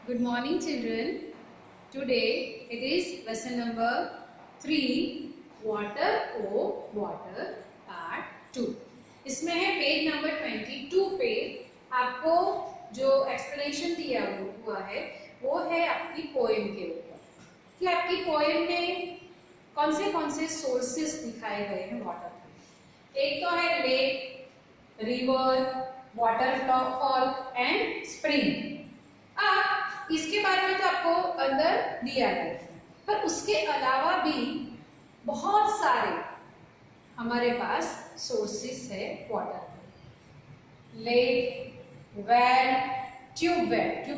Good morning, children. Today it is lesson number 3, Water O Water Part 2. इसमें है page number 22 पे आपको जो एक्सप्लेनेशन दिया हुआ है वो है आपकी पोएम के ऊपर कि आपकी पोएम में कौन से सोर्सेस दिखाए गए हैं वाटर के। एक तो है lake, river, waterfall and spring. अब इसके बारे में तो आपको अंदर दिया गया है, पर उसके अलावा भी बहुत सारे हमारे पास सोर्सेस है वाटर। लेक, वेल, ट्यूबवेल जो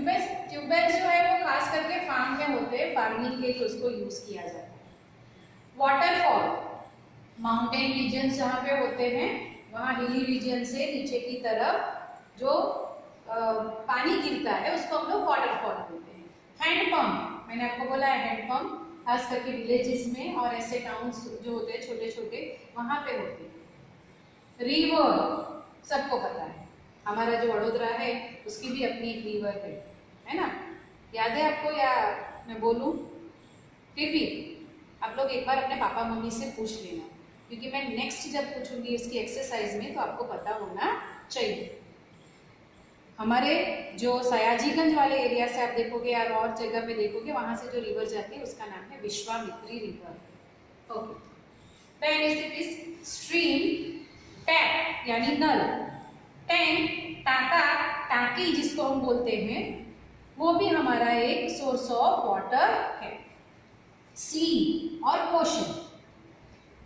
है वो खास करके फार्म में होते हैं, फार्मिंग के लिए उसको यूज किया जाता है। वाटरफॉल माउंटेन रीजन जहाँ पे होते हैं, वहाँ हिली रीजन से नीचे की तरफ जो पानी गिरता है उसको हम लोग वाटरफॉल बोलते हैं। हैंडपंप, मैंने आपको बोला है हैंडपंप खास करके विलेजेस में और ऐसे टाउन्स जो होते हैं छोटे छोटे वहां पे होते हैं। रिवर सबको पता है, हमारा जो वडोदरा है उसकी भी अपनी एक रिवर है ना, याद है आपको या मैं बोलूं? फिर भी आप लोग एक बार अपने पापा मम्मी से पूछ लेना, क्योंकि मैं नेक्स्ट जब पूछूंगी इसकी एक्सरसाइज में तो आपको पता होना चाहिए। हमारे जो सयाजीगंज वाले एरिया से आप देखोगे या और जगह पे देखोगे, वहां से जो रिवर जाती है उसका नाम है Vishwamitri river. Okay, then it is stream, tap यानी नल, टैंक, टाका, टाकी जिसको हम बोलते हैं, वो भी हमारा एक सोर्स ऑफ वाटर है। सी और ओशन,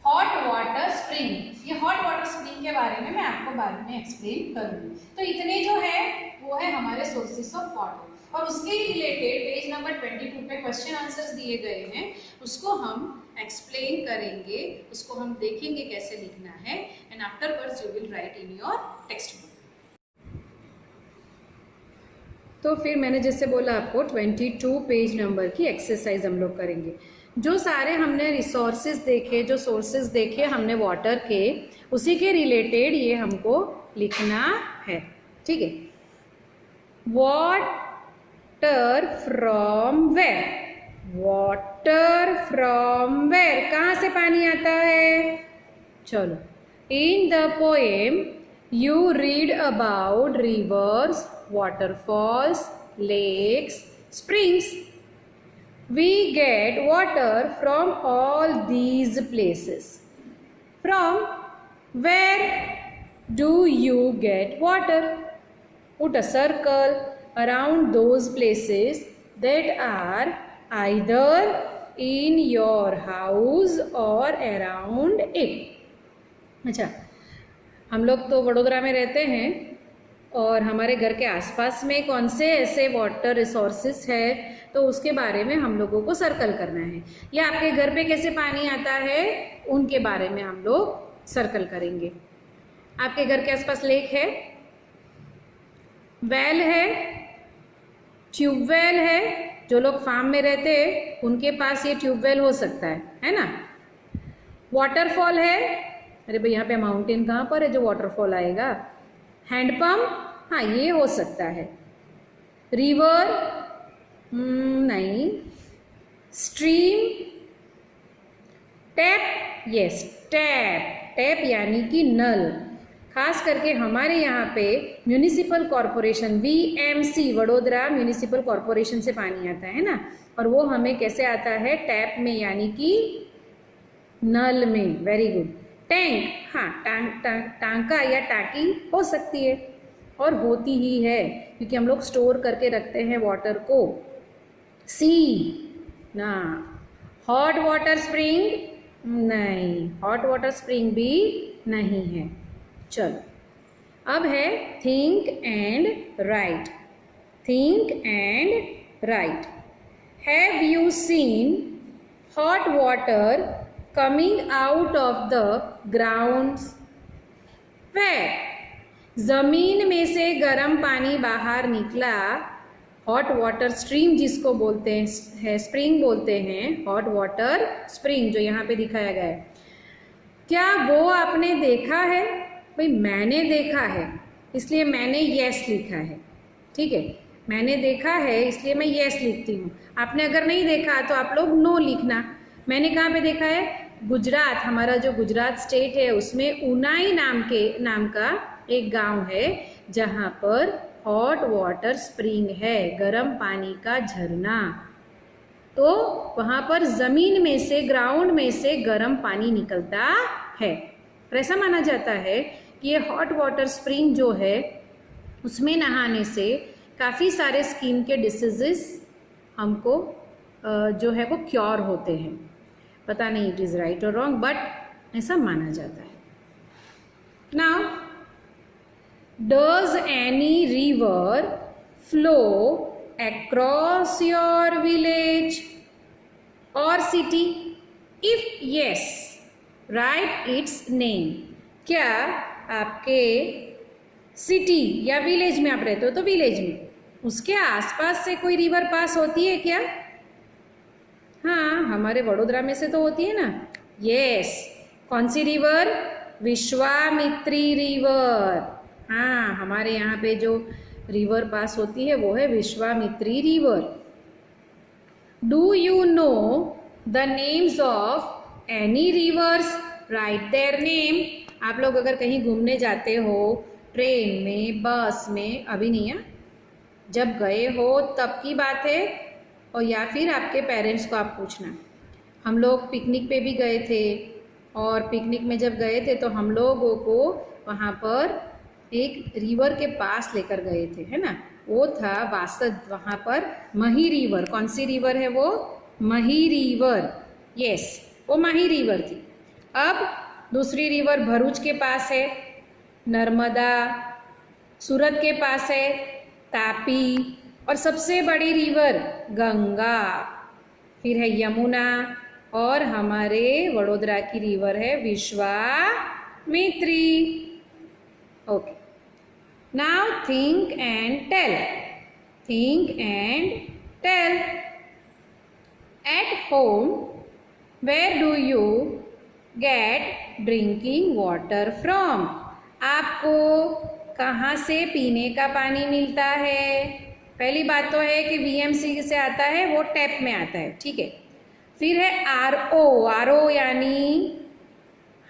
हॉट वाटर स्प्रिंग, ये हॉट वाटर स्प्रिंग के बारे में मैं आपको बाद में एक्सप्लेन करूंगी। तो इतने जो है वो है हमारे सोर्सेस ऑफ वाटर, और उसके रिलेटेड पेज नंबर 22 पे क्वेश्चन आंसर्स दिए गए हैं, उसको हम एक्सप्लेन करेंगे, उसको हम देखेंगे कैसे लिखना है, and afterwards you will write in your text book. तो फिर मैंने जैसे बोला आपको 22 पेज नंबर की एक्सरसाइज हम लोग करेंगे। जो सारे हमने रिसोर्सेज देखे, जो सोर्सेज देखे हमने वाटर के, उसी के रिलेटेड ये हमको लिखना है, ठीक है। Water from where, water from where, कहाँ से पानी आता है? चलो, in the poem you read about rivers, waterfalls, lakes, springs. We get water from all these places. From where do you get water? Put a circle around those places that are either in your house or around it. अच्छा, हम लोग तो वडोदरा में रहते हैं और हमारे घर के आसपास में कौन से ऐसे वाटर रिसोर्सेस है तो उसके बारे में हम लोगों को सर्कल करना है, या आपके घर पे कैसे पानी आता है उनके बारे में हम लोग सर्कल करेंगे। आपके घर के आसपास लेक है, वेल है, ट्यूबवेल है, जो लोग फार्म में रहते हैं उनके पास ये ट्यूबवेल हो सकता है ना। वाटरफॉल है, अरे भाई यहाँ पे माउंटेन कहाँ पर है जो वाटरफॉल आएगा? हैंडपंप, हाँ ये हो सकता है। रिवर नहीं। स्ट्रीम, टैप, यस टैप यानी कि नल। खास करके हमारे यहाँ पे municipal corporation VMC Vadodara municipal corporation से पानी आता है ना, और वो हमें कैसे आता है? टैप में यानी कि नल में। Very good. टैंक, हाँ टांका या टाकी हो सकती है, और होती ही है क्योंकि हम लोग स्टोर करके रखते हैं वाटर को। सी ना। हॉट वाटर स्प्रिंग नहीं, हॉट वाटर स्प्रिंग भी नहीं है। चलो, अब है think and right. Think and right. Have you seen hot water coming out of the ground? Where? जमीन में से गर्म पानी बाहर निकला, हॉट वाटर स्ट्रीम जिसको बोलते हैं, स्प्रिंग बोलते हैं, हॉट वाटर स्प्रिंग जो यहाँ पे दिखाया गया है। क्या वो आपने देखा है? भाई मैंने देखा है, इसलिए मैंने यस लिखा है, ठीक है। मैंने देखा है इसलिए मैं यस लिखती हूँ। आपने अगर नहीं देखा तो आप लोग नो लिखना। मैंने कहाँ पे देखा है? गुजरात, हमारा जो गुजरात स्टेट है उसमें उनाई नाम का एक गांव है जहाँ पर हॉट वाटर स्प्रिंग है, गर्म पानी का झरना। तो वहाँ पर ज़मीन में से, ग्राउंड में से गर्म पानी निकलता है। और ऐसा माना जाता है कि ये हॉट वाटर स्प्रिंग जो है उसमें नहाने से काफ़ी सारे स्किन के डिसीजेस हमको जो है वो क्योर होते हैं। पता नहीं इट इज़ राइट और रॉन्ग, बट ऐसा माना जाता है। Now, does any river flow across your village or city? If yes, write its name. क्या आपके सिटी या विलेज में आप रहते हो तो विलेज में उसके आसपास से कोई रिवर पास होती है क्या? हाँ, हमारे वडोदरा में से तो होती है ना। यस, कौन सी रिवर? विश्वामित्री रिवर। हाँ, हमारे यहाँ पे जो रिवर पास होती है वो है Vishwamitri river. Do you know the names of any reverse? Right their name. आप लोग अगर कहीं घूमने जाते हो, ट्रेन में, बस में, अभी नहीं है, जब गए हो तब की बात है, और या फिर आपके पेरेंट्स को आप पूछना। हम लोग पिकनिक पे भी गए थे, और पिकनिक में जब गए थे तो हम लोगों को वहाँ पर एक रिवर के पास लेकर गए थे, है ना। वो था वासद, वहाँ पर मही रिवर। कौन सी रिवर है वो? मही रिवर। यस, वो मही रिवर थी। अब दूसरी रिवर भरूच के पास है, नर्मदा। सूरत के पास है तापी, और सबसे बड़ी रिवर गंगा। फिर है यमुना, और हमारे वडोदरा की रिवर है Vishwamitri. Okay, now think and tell. Think and tell. At home, where do you get drinking water from? आपको कहाँ से पीने का पानी मिलता है? पहली बात तो है कि VMC से आता है, वो टैप में आता है, ठीक है। फिर है RO। RO यानी,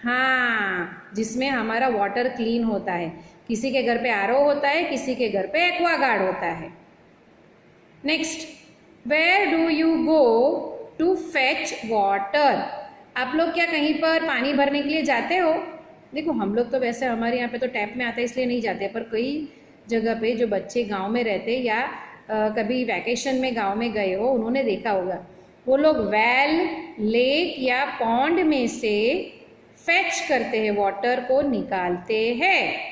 हाँ, जिसमें हमारा वाटर क्लीन होता है। किसी के घर पे RO होता है, किसी के घर पे एक्वागार्ड होता है। Next, where do you go to fetch water? आप लोग क्या कहीं पर पानी भरने के लिए जाते हो? देखो, हम लोग तो वैसे हमारे यहाँ पे तो टैप में आता है इसलिए नहीं जाते, पर कई जगह पे जो बच्चे गांव में रहते या कभी वैकेशन में गांव में गए हो, उन्होंने देखा होगा, वो लोग वेल, लेक या पॉन्ड में से फेच करते हैं, वाटर को निकालते हैं।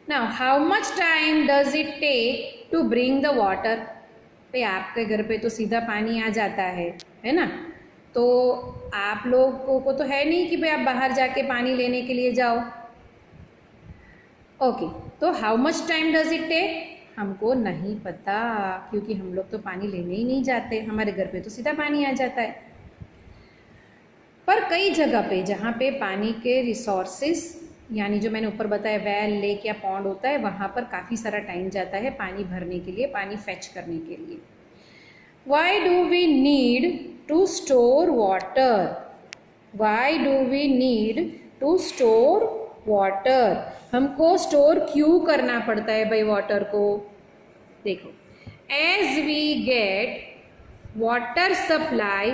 Now, how much time does it take to bring the water? भाई, आपके घर पे तो सीधा पानी आ जाता है ना। तो आप लोगों को तो है नहीं कि भाई आप बाहर जाके पानी लेने के लिए जाओ। ओके, तो how much time does it take? हमको नहीं पता, क्योंकि हम लोग तो पानी लेने ही नहीं जाते, हमारे घर पे तो सीधा पानी आ जाता है। पर कई जगह पे जहाँ पे पानी के रिसोर्सेस, यानी जो मैंने ऊपर बताया वेल, लेक या पॉन्ड होता है, वहाँ पर काफ़ी सारा टाइम जाता है पानी भरने के लिए, पानी फेच करने के लिए। Why do we need to store water? Why do we need to store water? हमको स्टोर क्यों करना पड़ता है भाई वाटर को? देखो, as we get water supply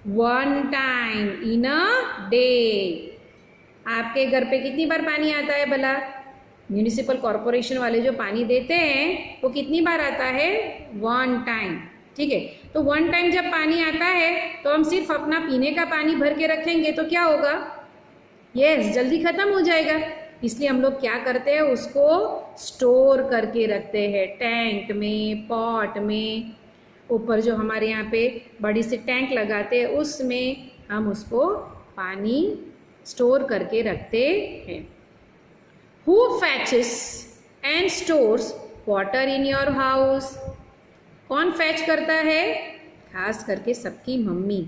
one time in a day. आपके घर पे कितनी बार पानी आता है भला? म्यूनिसिपल कॉरपोरेशन वाले जो पानी देते हैं वो कितनी बार आता है? वन टाइम, ठीक है। तो वन टाइम जब पानी आता है तो हम सिर्फ अपना पीने का पानी भर के रखेंगे तो क्या होगा? यस, जल्दी ख़त्म हो जाएगा। इसलिए हम लोग क्या करते हैं, उसको स्टोर करके रखते हैं, टैंक में, पॉट में। ऊपर जो हमारे यहाँ पे बड़ी सी टैंक लगाते हैं उसमें हम उसको पानी स्टोर करके रखते हैं। Who fetches and stores water in your house? कौन फैच करता है? खास करके सबकी मम्मी।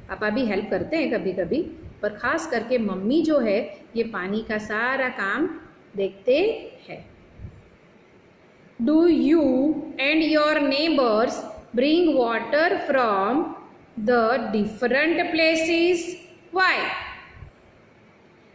पापा भी हेल्प करते हैं कभी कभी, पर खास करके मम्मी जो है ये पानी का सारा काम देखते हैं। Do you and your neighbours bring water from the different places? Why?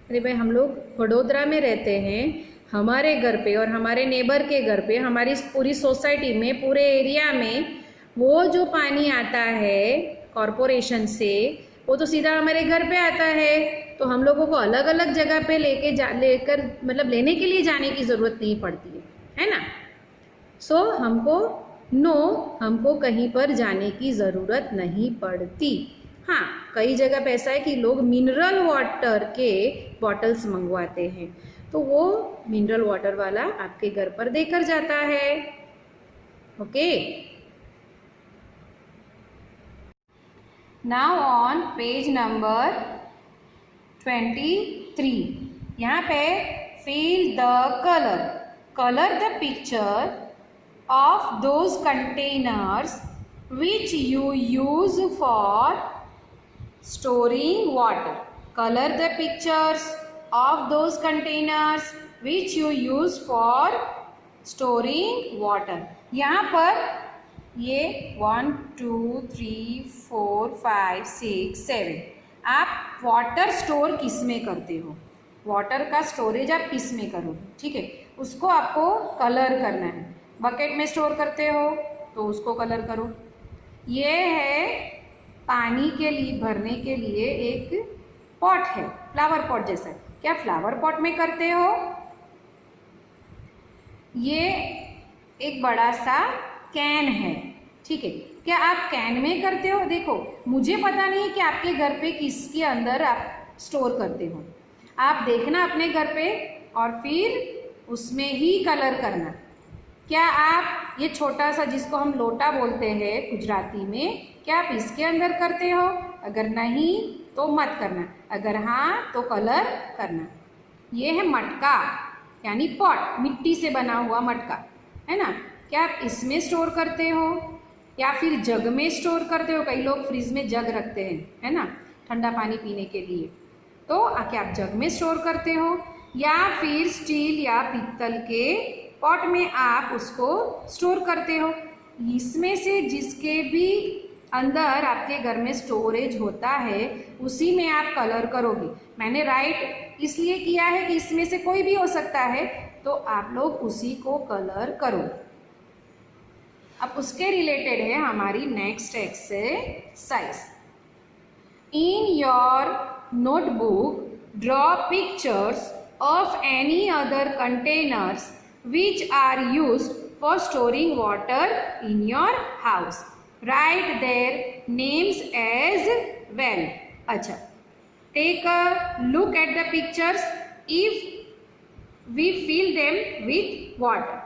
अरे भाई, हम लोग वडोदरा में रहते हैं, हमारे घर पे और हमारे नेबर के घर पे, हमारी पूरी सोसाइटी में, पूरे एरिया में वो जो पानी आता है कॉरपोरेशन से, वो तो सीधा हमारे घर पे आता है। तो हम लोगों को अलग अलग जगह पे लेकर मतलब लेने के लिए जाने की ज़रूरत नहीं पड़ती है ना। सो हमको कहीं पर जाने की ज़रूरत नहीं पड़ती। हाँ, कई जगह पे ऐसा है कि लोग मिनरल वाटर के बॉटल्स मंगवाते हैं, तो वो मिनरल वाटर वाला आपके घर पर देकर जाता है। Okay, now on page number 23, यहाँ पे fill the colour the picture of those containers which you use for storing water. Color the pictures of those containers which you use for storing water. यहाँ पर ये 1 2 3 4 5 6 7 आप water store किस में करते हो, वाटर का स्टोरेज आप किस में करोगे, ठीक है, उसको आपको कलर करना है। बकेट में स्टोर करते हो तो उसको कलर करो। ये है पानी के लिए भरने के लिए एक पॉट है, फ्लावर पॉट जैसा। क्या फ्लावर पॉट में करते हो? ये एक बड़ा सा कैन है, ठीक है, क्या आप कैन में करते हो? देखो, मुझे पता नहीं कि आपके घर पे किसके अंदर आप स्टोर करते हो। आप देखना अपने घर पे और फिर उसमें ही कलर करना। क्या आप ये छोटा सा जिसको हम लोटा बोलते हैं गुजराती में, क्या आप इसके अंदर करते हो? अगर नहीं तो मत करना, अगर हाँ तो कलर करना। ये है मटका यानी पॉट, मिट्टी से बना हुआ मटका है ना। क्या आप इसमें स्टोर करते हो या फिर जग में स्टोर करते हो? कई लोग फ्रिज में जग रखते हैं, है ना, ठंडा पानी पीने के लिए। तो क्या आप जग में स्टोर करते हो या फिर स्टील या पीतल के पॉट में आप उसको स्टोर करते हो? इसमें से जिसके भी अंदर आपके घर में स्टोरेज होता है उसी में आप कलर करोगे। मैंने राइट इसलिए किया है कि इसमें से कोई भी हो सकता है, तो आप लोग उसी को कलर करो। अब उसके रिलेटेड है हमारी next exercise. In your notebook draw pictures of any other containers which are used for storing water in your house. Write their names as well. अच्छा, take a look at the pictures. If we fill them with water,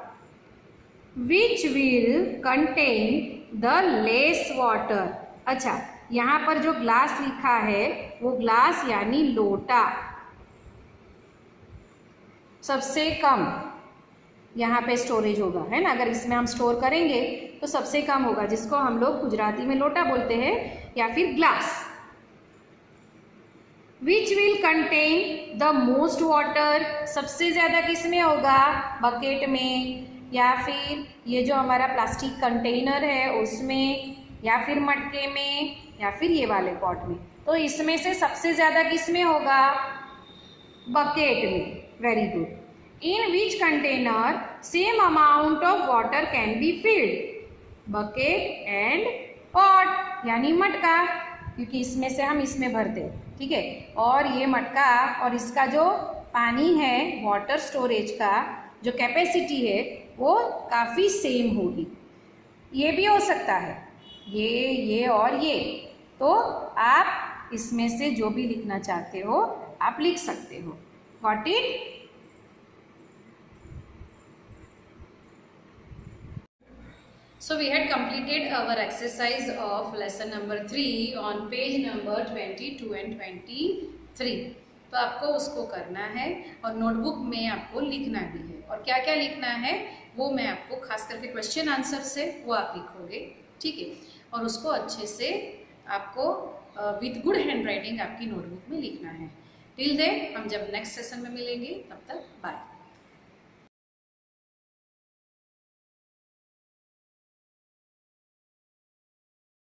which will contain the less water. अच्छा, यहाँ पर जो glass लिखा है वो glass यानी लोटा, सबसे कम यहाँ पे स्टोरेज होगा, है ना। अगर इसमें हम स्टोर करेंगे तो सबसे कम होगा, जिसको हम लोग गुजराती में लोटा बोलते हैं या फिर glass. Which will contain the most water, सबसे ज़्यादा किस में होगा? बकेट में, या फिर ये जो हमारा प्लास्टिक कंटेनर है उसमें, या फिर मटके में, या फिर ये वाले पॉट में। तो इसमें से सबसे ज़्यादा किस में होगा? बकेट में। Very good. In which container same amount of water can be filled? Bucket and pot यानी मटका, क्योंकि इसमें से हम इसमें भरते हैं, ठीक है। और ये मटका और इसका जो पानी है वाटर स्टोरेज का जो कैपेसिटी है वो काफ़ी सेम होगी। ये भी हो सकता है, ये और ये। तो आप इसमें से जो भी लिखना चाहते हो आप लिख सकते हो। Got it? So we had completed our exercise of lesson number 3 on page number 22 and 23. तो आपको उसको करना है और नोटबुक में आपको लिखना भी है। और क्या क्या लिखना है वो मैं आपको खास करके क्वेश्चन आंसर से वो आप लिखोगे, ठीक है। और उसको अच्छे से आपको विथ गुड हैंड राइटिंग आपकी नोटबुक में लिखना है। टिल देन हम जब नेक्स्ट सेशन में मिलेंगे तब तक बाय।